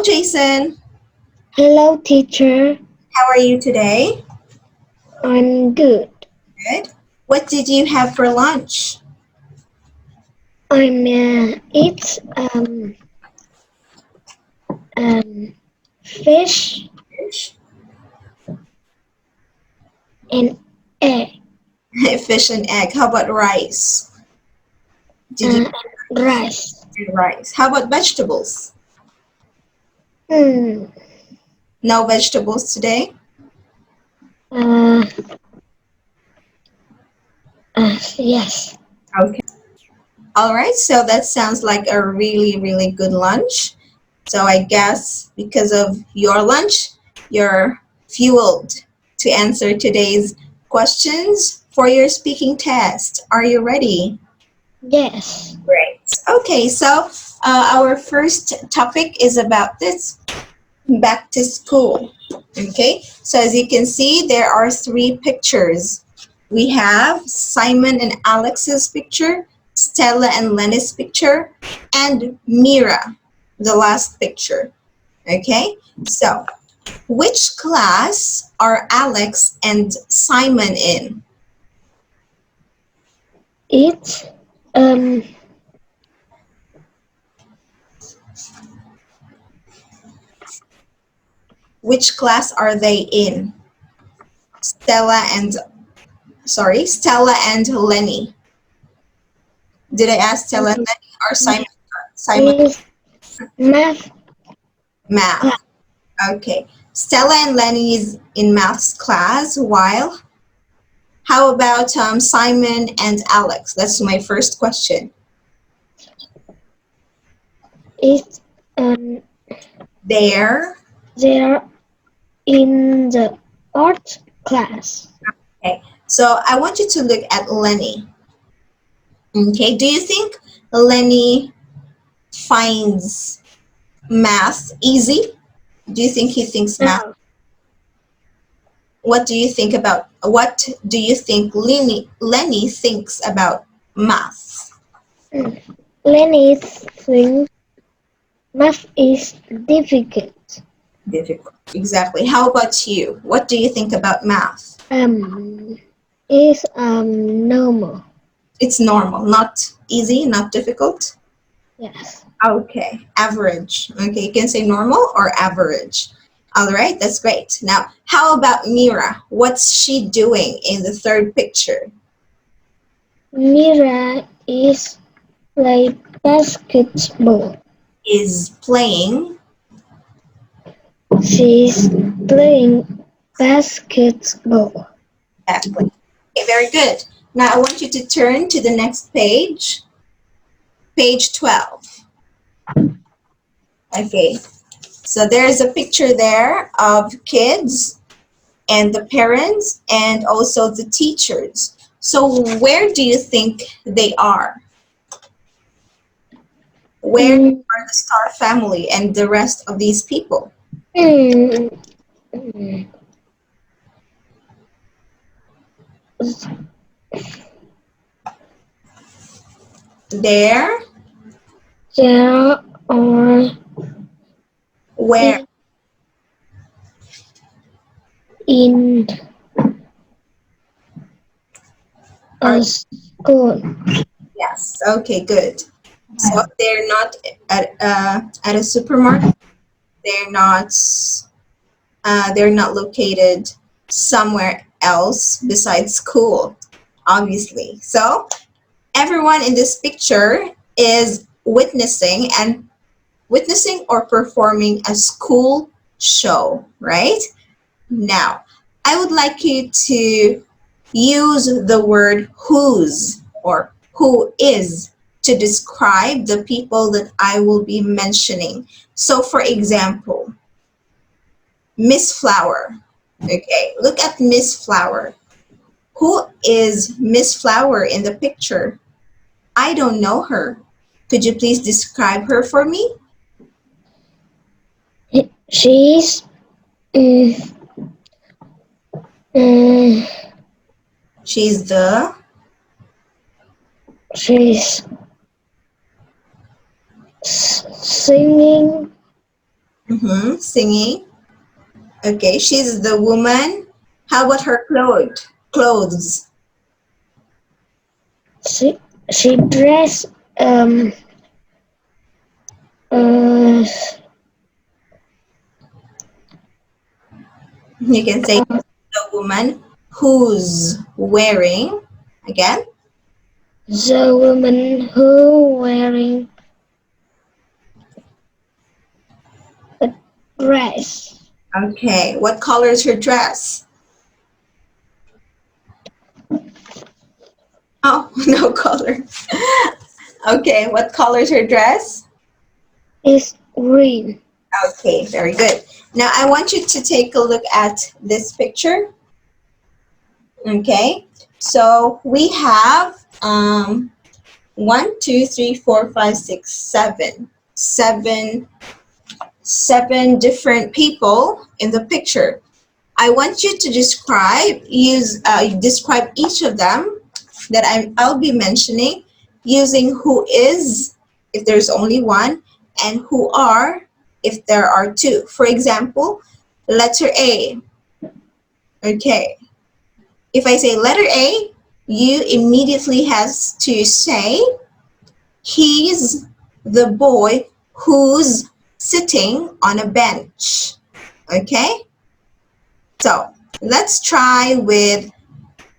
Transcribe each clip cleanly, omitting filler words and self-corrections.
Hello, Jason. Hello, teacher. How are you today? I'm good. Good. What did you have for lunch? I'm eat um fish Fish. and egg Fish and egg. How about rice? Did you and rice. do rice? How about vegetables? Hmm. No vegetables today? Uh. Yes. Okay. All right. So that sounds like a really, really good lunch. So I guess because of your lunch, you're fueled to answer today's questions for your speaking test. Are you ready? Yes. Great. Okay, so our first topic is about this back to school. Okay, so as you can see, there are three pictures. We have Simon and Alex's picture, Stella and Lenny's picture, and Mira, the last picture. Okay, so which class are Alex and Simon in? It's um Which class are they in? Stella and Lenny. Did I ask Stella and Lenny or Simon? Simon is math math. class. Okay. Stella and Lenny is in maths class, while how about Simon and Alex? That's my first question. It's There. they're in the art class. Okay. So I want you to look at Lenny. Okay. Do you think Lenny finds math easy? Do you think he thinks math? Now, What do you think about what do you think Lenny thinks about math? Lenny thinks math is difficult. Difficult. Exactly. How about you? What do you think about math? Um, is normal. It's normal, not easy, not difficult. Yes. Okay, average. Okay, you can say normal or average. All right, that's great. Now, how about Mira? What's she doing in the third picture? Mira is play basketball. Is playing. She's playing basketball. Exactly. Okay, very good. Now I want you to turn to the next page, page 12. Okay, so there's a picture there of kids and the parents and also the teachers. So where do you think they are? Where Mm, are the Star family and the rest of these people? mm, mm. There, There are where? in, in Are a school. yes, okay, good. So they're not at a supermarket. They're not they're not located somewhere else besides school, obviously. So everyone in this picture is witnessing or performing a school show, right? Now, I would like you to use the word whose or who is to describe the people that I will be mentioning. So, for example, Miss Flower. Okay, look at Miss Flower. Who is Miss Flower in the picture? I don't know her. Could you please describe her for me? She's mm, mm, She's the she's singing Singing. Okay, she's the woman. How about her clothes? She she dress uh, You can say the woman who's wearing, again. the woman who wearing a dress. Okay, what color is her dress? Oh, no color. Okay, what color is her dress? Is green. Okay, very good. Now I want you to take a look at this picture. Okay, so we have 7 different people in the picture. I want you to describe each of them that I'll be mentioning using who is if there's only one and who are if there are two. For example, letter A. Okay, if I say letter A, you immediately has to say he's the boy who's sitting on a bench. Okay, so let's try with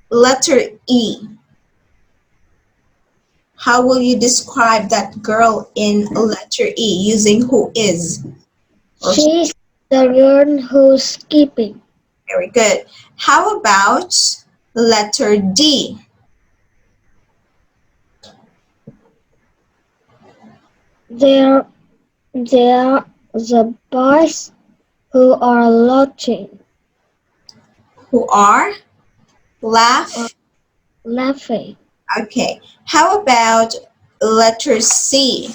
letter E. How will you describe that girl in letter E using who is? Or She's the girl who's skipping. very good. How about letter D? They're the boys who are Who are laugh? laughing. Okay. How about letter C?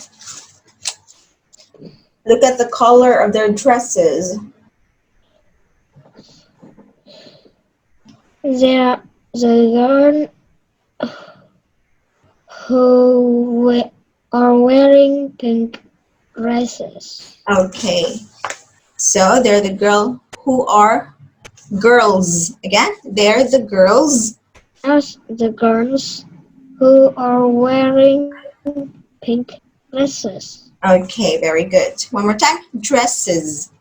Look at the color of their dresses. They're the girl who are wearing pink dresses. Okay. So they're the girls. Again, they're the girls. As the girls who are wearing pink dresses. Okay, very good. One more time. Dresses.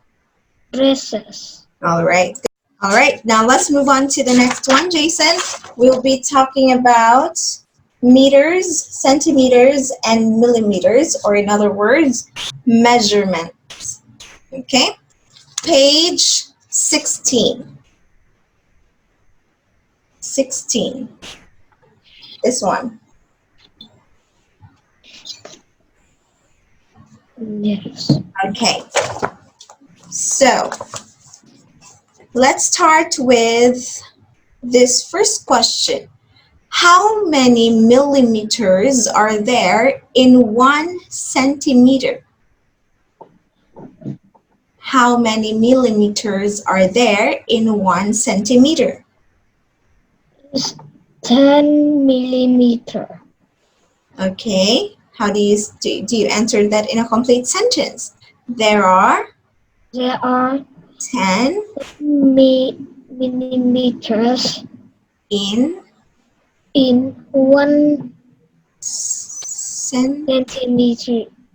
Dresses. All right. All right. Now let's move on to the next one, Jason. We'll be talking about meters, centimeters, and millimeters, or in other words, measurements. Okay. Page 16. 16. This one. Yes. Okay. So let's start with this first question. How many millimeters are there in 1 centimeter? How many millimeters are there in 1 centimeter? It's 10 millimeter. Okay, how do you answer that in a complete sentence? There are There are 10 millimeters in in 1 cen-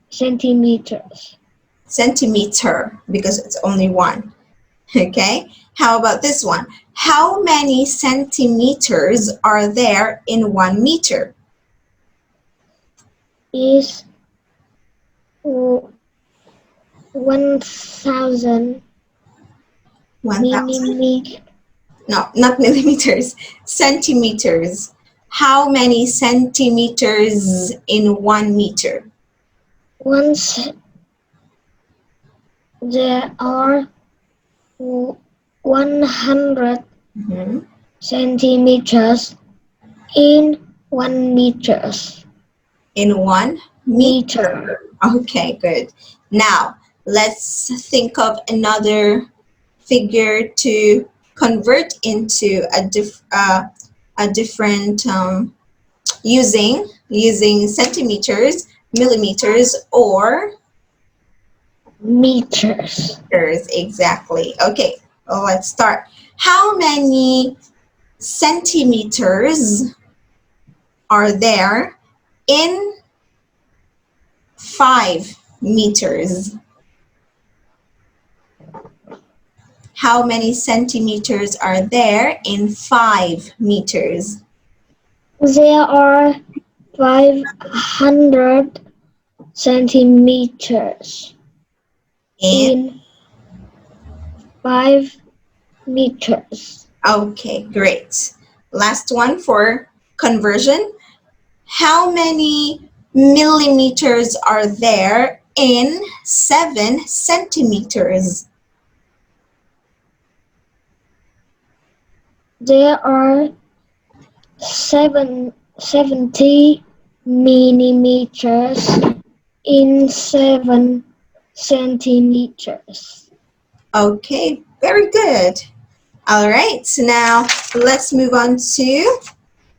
centimeters. centimeter because it's only one. Okay, how about this one? How many centimeters are there in 1 meter? Is 1,000 1,000? millimeter. No, not millimeters, centimeters. How many centimeters in 1 meter? Once there are 100 Mhm. centimeters in 1 meters. In 1 meter. Meter. Okay, good. Now, let's think of another figure to convert into a different using centimeters, millimeters, or meters. Meters, exactly. Okay, well, let's start. How many centimeters are there in 5 meters? How many centimeters are there in 5 meters? There are 500 centimeters In in 5 meters. Okay, great. Last one for conversion. How many millimeters are there in 7 centimeters? There are 70 millimeters in 7 centimeters. Okay, very good. All right, so now let's move on to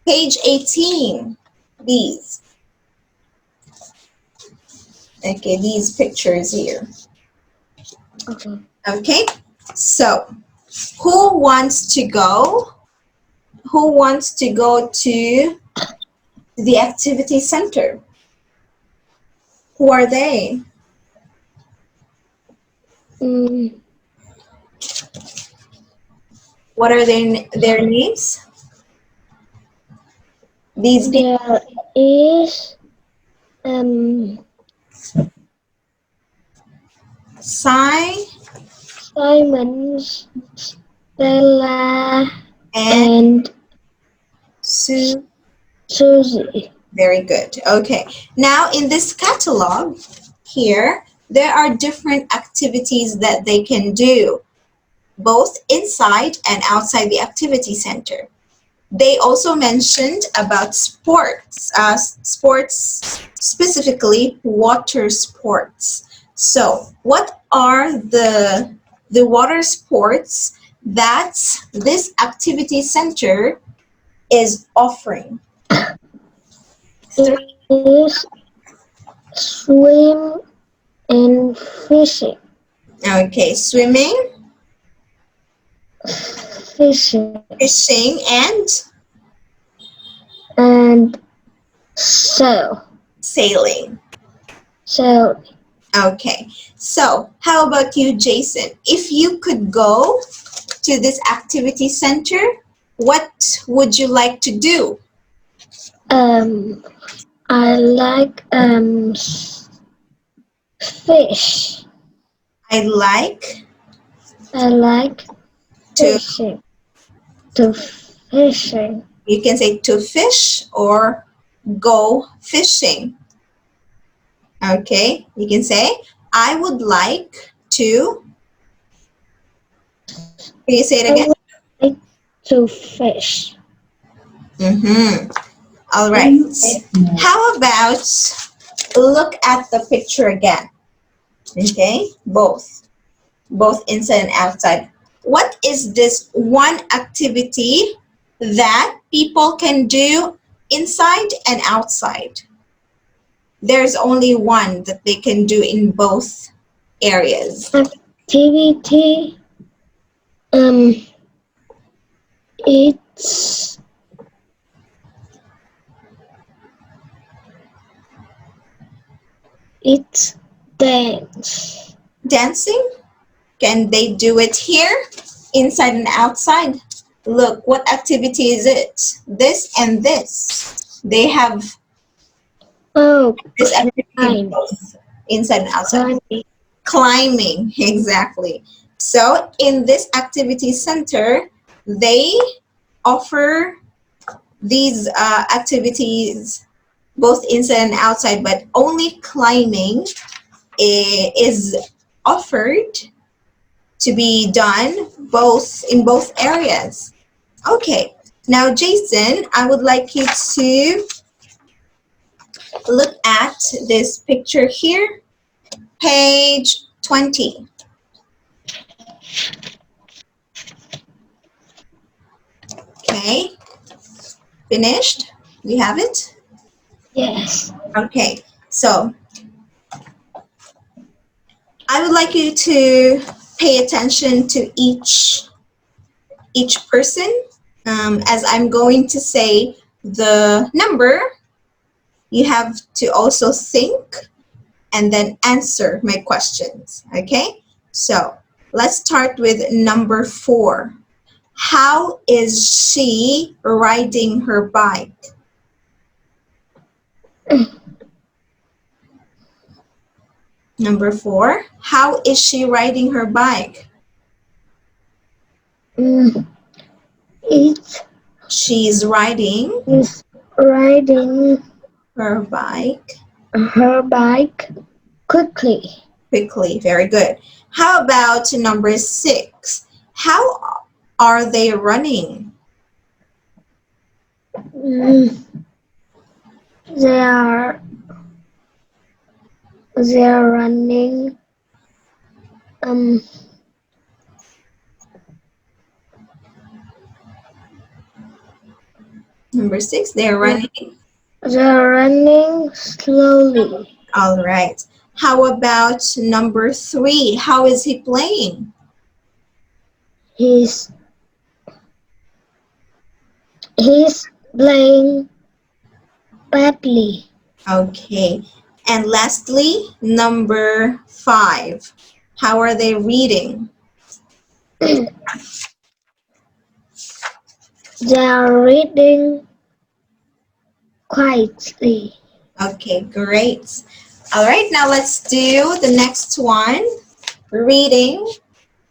page 18. These. Okay, these pictures here. Okay. Okay, so who wants to go? Who wants to go to the activity center? Who are they? Mm, What are their names? These people. there is um, Sai Simons, Stella, and and Sue. Susie. Very good. Okay. Now in this catalog here, there are different activities that they can do, both inside and outside the activity center. They also mentioned about sports, sports specifically water sports. So, what are the water sports that this activity center is offering? There is swim and fishing. Okay, swimming, Fishing fishing, and sail. sailing. Sail. Okay, so how about you, Jason? If you could go to this activity center, what would you like to do? Um, I like fish. I like I like to, fishing. To fishing. you can say to fish or go fishing. Okay, you can say, I would like to, can you say it I again? would like to fish. Mm-hmm. All right. How about look at the picture again? Okay, both inside and outside. What is this one activity that people can do inside and outside? There's only one that they can do in both areas. Activity. Um, it's it's dance. Dancing, can they do it here, inside and outside? Look, what activity is it? This and this. They have Oh, this activity climb, both inside and outside. climbing. Climbing, exactly. So in this activity center, they offer these activities both inside and outside, but only climbing is offered to be done both in both areas. Okay, now Jason, I would like you to look at this picture here, page 20. Okay, finished? We have it? Yes. Okay, so I would like you to pay attention to each person. As I'm going to say the number, you have to also think and then answer my questions. Okay? So let's start with number 4. How is she riding her bike? Number 4. How is she riding her bike? Mm, it She's riding is riding her bike her bike quickly. quickly. Very good. How about number 6? How are they running? Mm, they are they are running um Number 6, they're running. they are running slowly. All right. How about number 3? How is he playing? He's he's playing badly. Okay. And lastly, number 5. How are they reading? They are reading quietly. Okay, great. All right, now let's do the next one. Reading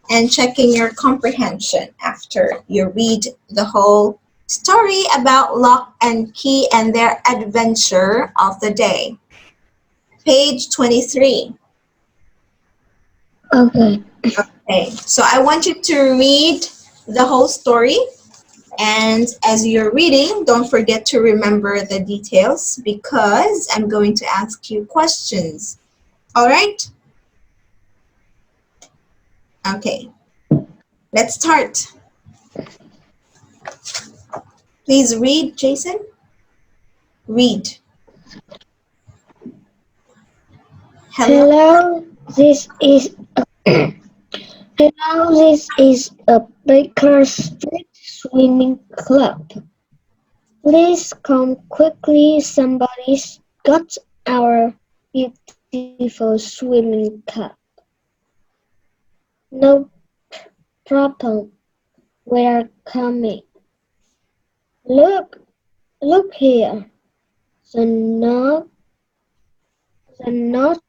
and checking your comprehension after you read the whole story about Lock and Key and their adventure of the day. Page 23. Okay. Okay, so I want you to read the whole story. And as you're reading, don't forget to remember the details because I'm going to ask you questions. All right? Okay, let's start. Please read, Jason. Read. Hello. Hello, this is hello, this is a Baker Street swimming club. Please come quickly. Somebody's got our beautiful swimming cup. No problem. We're coming. Look, look here. The knot, the knot.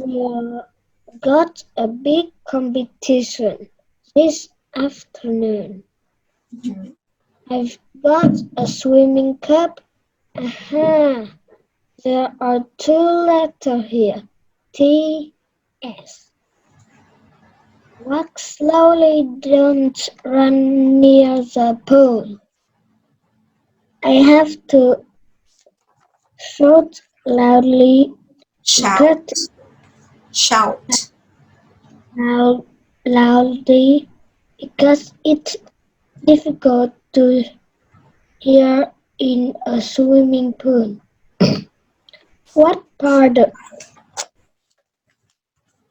We got a big competition this afternoon. Mhm. I've got a swimming cup. Aha! There are 2 letters here. T.S. Walk slowly, don't run near the pool. I have to shout loudly, Shout. get Shout. loudly because it's difficult to hear in a swimming pool. What part?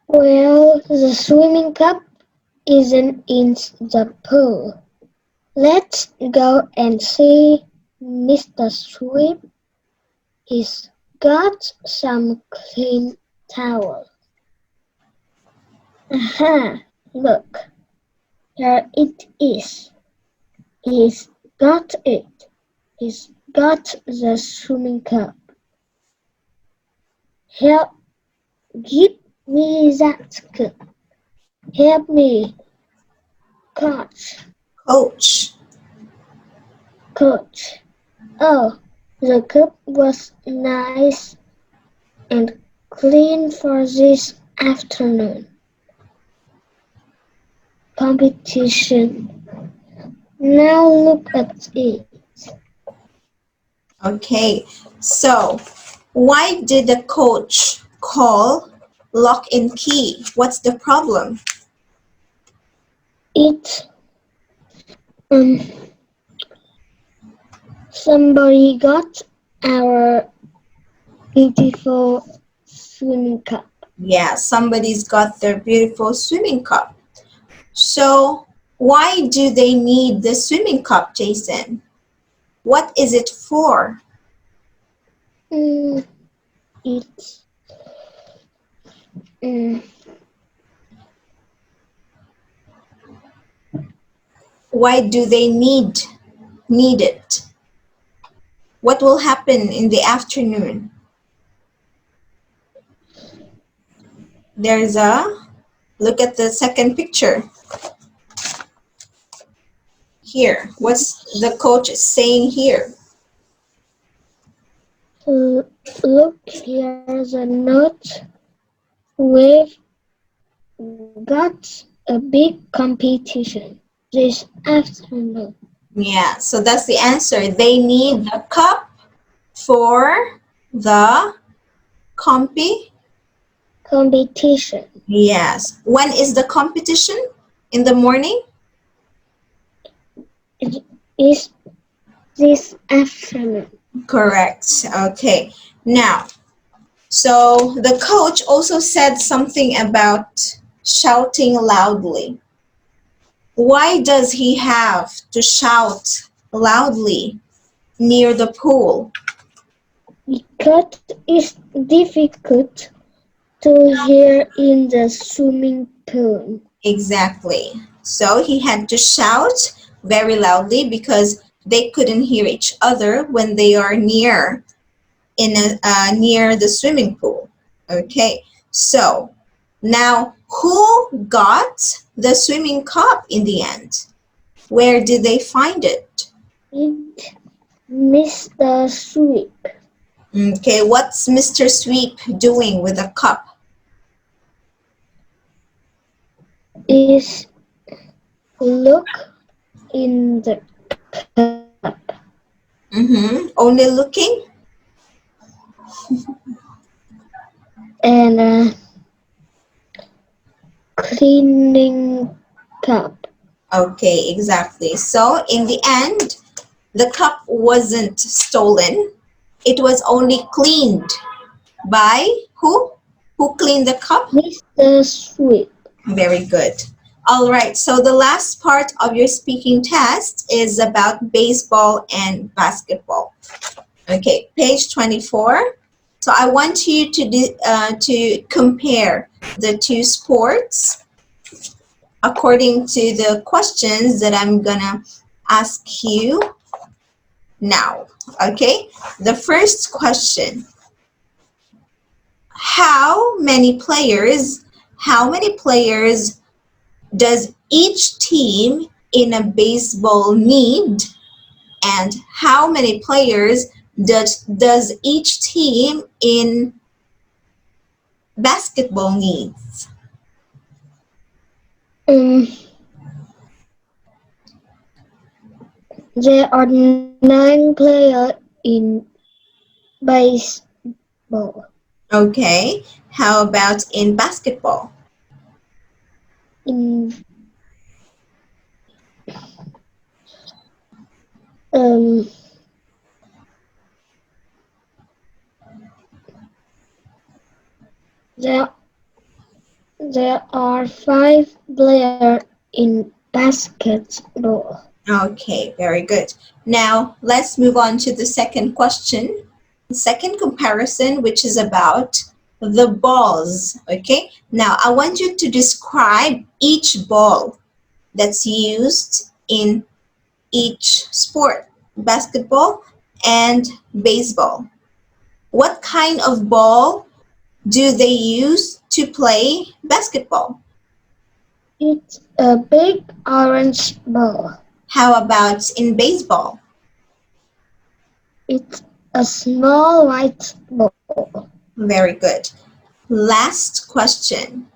Well, the swimming cup isn't in the pool. Let's go and see. Mr. Swift is got some clean towel. Aha! Look, here it is. He's got it. He's got the swimming cup. Help! Give me that cup. Help me, coach. Coach. Coach. Oh, the cup was nice and clean for this afternoon competition. Now look at it. Okay. So, why did the coach call Lock and Key? What's the problem? It um somebody got our beautiful swimming cup. Yeah, somebody's got their beautiful swimming cup. So, why do they need the swimming cup, Jason? What is it for? Mm, it's mm, Why do they need it? What will happen in the afternoon? There's a look at the second picture here. What's the coach saying here? look, here's a note. We've got a big competition this afternoon. Yeah, so that's the answer. They need the cup for the compy. Competition Yes. When is the competition? In the morning? it is this afternoon. Correct. Okay. Now, so the coach also said something about shouting loudly. Why does he have to shout loudly near the pool? Because it's difficult to hear in the swimming pool. Exactly. So he had to shout very loudly because they couldn't hear each other when they are near the swimming pool. Okay. So now who got the swimming cup in the end? Where did they find it? It missed the sweep. Okay, what's Mr. Sweep doing with a cup? Is look in the cup Only looking? and cleaning cup. Okay, exactly. So in the end, the cup wasn't stolen. It was only cleaned by who? Who cleaned the cup? Mr. Sweep. Very good. All right, so the last part of your speaking test is about baseball and basketball. Okay, page 24. So I want you to compare the two sports according to the questions that I'm gonna ask you now. Okay, the first question: How many players? How many players does each team in a baseball need, and how many players does each team in basketball needs? Um, there are 9 players in baseball. Okay, how about in basketball? In um, there there are 5 players in basketball. Okay, very good. Now let's move on to the second question, second comparison, which is about the balls. Okay, now I want you to describe each ball that's used in each sport, basketball and baseball. What kind of ball do they use to play basketball? It's a big orange ball. How about in baseball? It's a small white ball. Very good. Last question.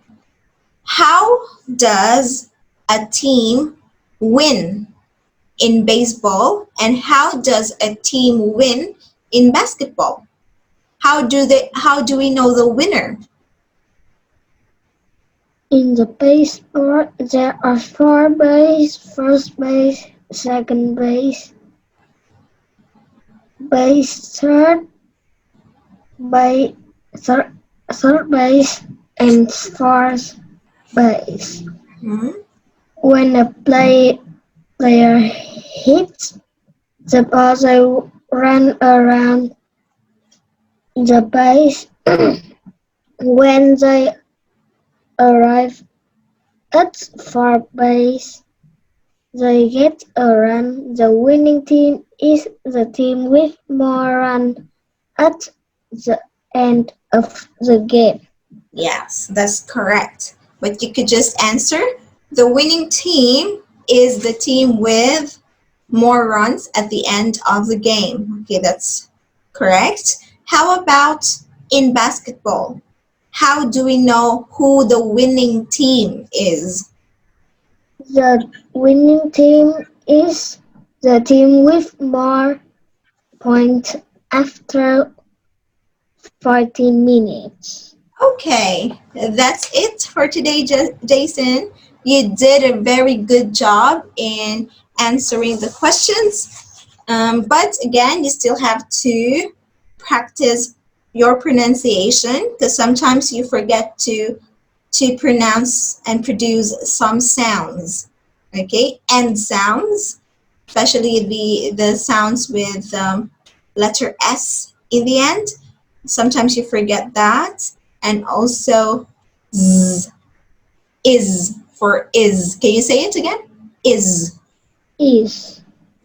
How does a team win in baseball, and how does a team win in basketball? How do we know the winner? In the baseball, there are 4 bases: first base, second base, third base, and first base. Hmm? When a player hits the ball, they run around the base. When they arrive at far base, they get a run. The winning team is the team with more runs at the end of the game. Yes, that's correct. But you could just answer the winning team is the team with more runs at the end of the game. Okay, that's correct. How about in basketball? How do we know who the winning team is? The winning team is the team with more points after 40 minutes. Okay, that's it for today, Jason. You did a very good job in answering the questions. But again, you still have to practice your pronunciation because sometimes you forget to pronounce and produce some sounds. Okay, end sounds, especially the sounds with letter S in the end. Sometimes you forget that, and also z is for is. Can you say it again? Is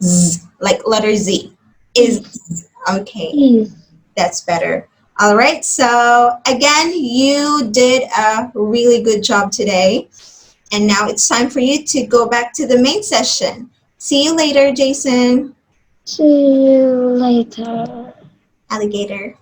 Is, like letter Z. Is is, okay. is. That's better. All right. So again, you did a really good job today. And now it's time for you to go back to the main session. See you later, Jason. See you later. Alligator.